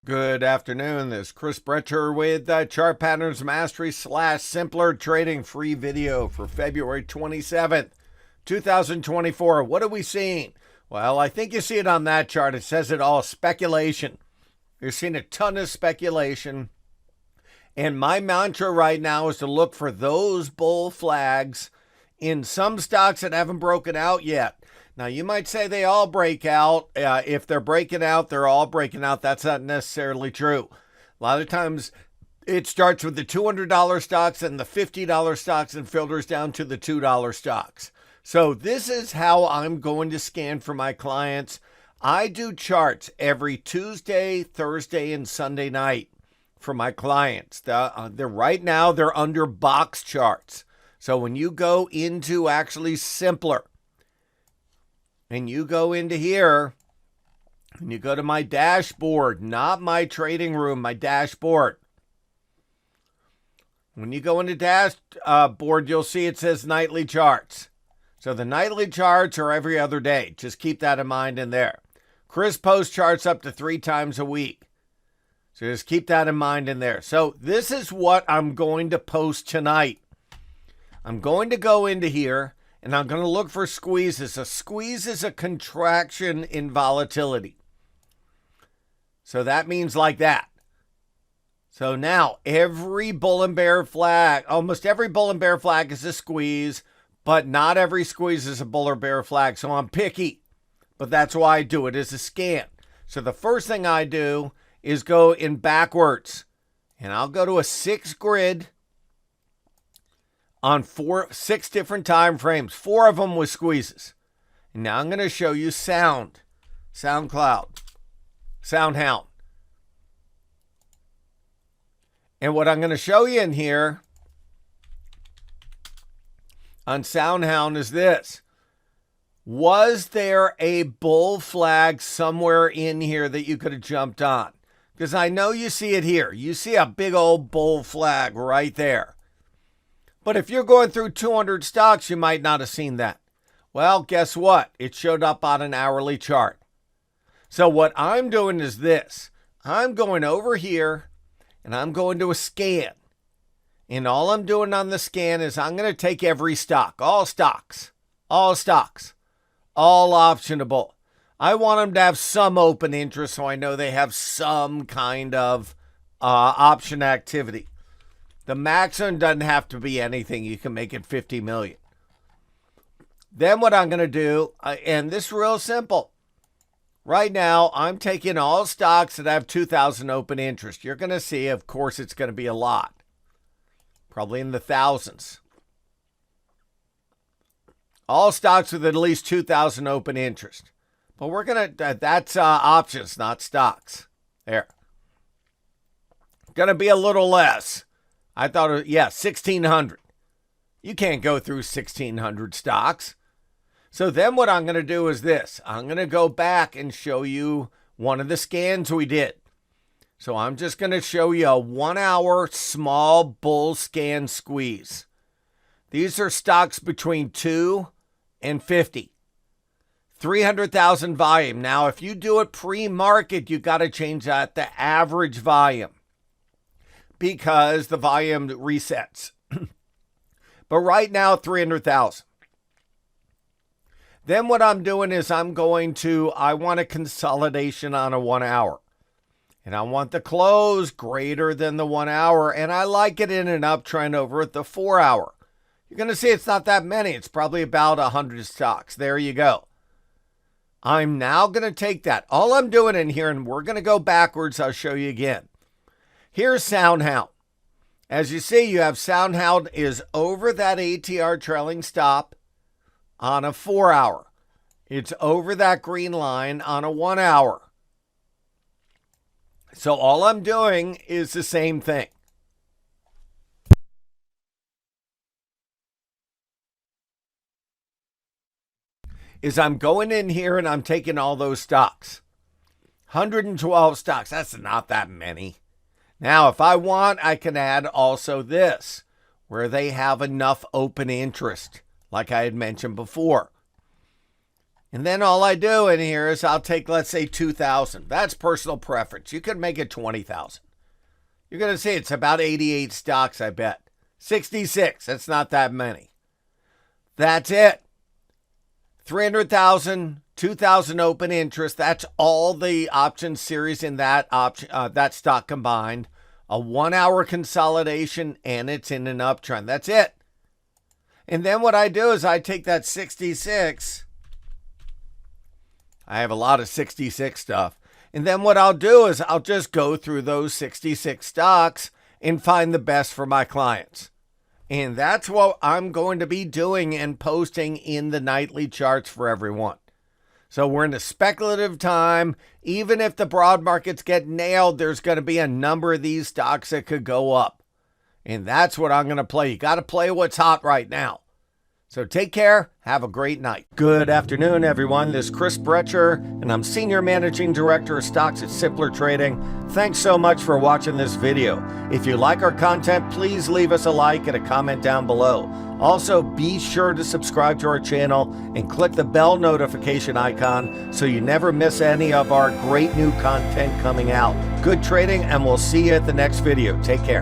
Good afternoon. This is Chris Brecher with Chart Patterns Mastery / Simpler Trading free video for February 27th, 2024. What are we seeing? Well, I think you see it on that chart. It says it all, speculation. You're seeing a ton of speculation. And my mantra right now is to look for those bull flags in some stocks that haven't broken out yet. Now, you might say they all break out. If they're breaking out, they're all breaking out. That's not necessarily true. A lot of times it starts with the $200 stocks and the $50 stocks and filters down to the $2 stocks. So this is how I'm going to scan for my clients. I do charts every Tuesday, Thursday, and Sunday night for my clients. They're right now, they're under box charts. So when you go into actually simpler, and you go into here, and you go to my dashboard, not my trading room, my dashboard. When you go into dashboard, you'll see it says nightly charts. So the nightly charts are every other day. Just keep that in mind in there. Chris posts charts up to 3 times a week. So just keep that in mind in there. So this is what I'm going to post tonight. I'm going to go into here, and I'm going to look for squeezes. A squeeze is a contraction in volatility. So that means like that. So now every bull and bear flag, almost every bull and bear flag is a squeeze, but not every squeeze is a bull or bear flag. So I'm picky, but that's why I do it as a scan. So the first thing I do is go in backwards, and I'll go to a 6 grid on 6 different time frames, 4 of them with squeezes. And now I'm going to show you SOUND, SoundCloud, SoundHound. And what I'm going to show you in here on SoundHound is this. Was there a bull flag somewhere in here that you could have jumped on? Because I know you see it here. You see a big old bull flag right there. But if you're going through 200 stocks, you might not have seen that. Well, guess what? It showed up on an hourly chart. So what I'm doing is this. I'm going over here, and I'm going to a scan. And all I'm doing on the scan is I'm going to take every stock, all stocks, all optionable. I want them to have some open interest so I know they have some kind of option activity. The maximum doesn't have to be anything. You can make it 50 million. Then what I'm going to do, and this is real simple. Right now, I'm taking all stocks that have 2,000 open interest. You're going to see, of course, it's going to be a lot. Probably in the thousands. All stocks with at least 2,000 open interest. But we're going to, that's options, not stocks. There. Going to be a little less. I thought, 1,600. You can't go through 1,600 stocks. So then what I'm going to do is this. I'm going to go back and show you one of the scans we did. So I'm just going to show you a 1-hour small bull scan squeeze. These are stocks between 2 and 50. 300,000 volume. Now, if you do it pre-market, you got to change that to average volume, because the volume resets. But right now, 300,000. Then what I'm doing is I want a consolidation on a 1 hour. And I want the close greater than the 1 hour. And I like it in an uptrend over at the 4 hour. You're going to see it's not that many. It's probably about 100 stocks. There you go. I'm now going to take that. All I'm doing in here, and we're going to go backwards. I'll show you again. Here's SoundHound. As you see, you have SoundHound is over that ATR trailing stop on a 4 hour. It's over that green line on a 1 hour. So all I'm doing is the same thing. Is I'm going in here and I'm taking all those stocks. 112 stocks. That's not that many. Now, if I want, I can add also this, where they have enough open interest, like I had mentioned before. And then all I do in here is I'll take, let's say, 2,000. That's personal preference. You could make it 20,000. You're going to see it's about 88 stocks, I bet. 66. That's not that many. That's it. 300,000, 2,000 open interest. That's all the option series in that that stock combined. A 1 hour consolidation, and it's in an uptrend. That's it. And then what I do is I take that 66. I have a lot of 66 stuff. And then what I'll do is I'll just go through those 66 stocks and find the best for my clients. And that's what I'm going to be doing and posting in the nightly charts for everyone. So we're in a speculative time. Even if the broad markets get nailed, there's going to be a number of these stocks that could go up. And that's what I'm going to play. You got to play what's hot right now. So take care. Have a great night. Good afternoon, everyone. This is Chris Brecher, and I'm Senior Managing Director of Stocks at Simpler Trading. Thanks so much for watching this video. If you like our content, please leave us a like and a comment down below. Also, be sure to subscribe to our channel and click the bell notification icon so you never miss any of our great new content coming out. Good trading, and we'll see you at the next video. Take care.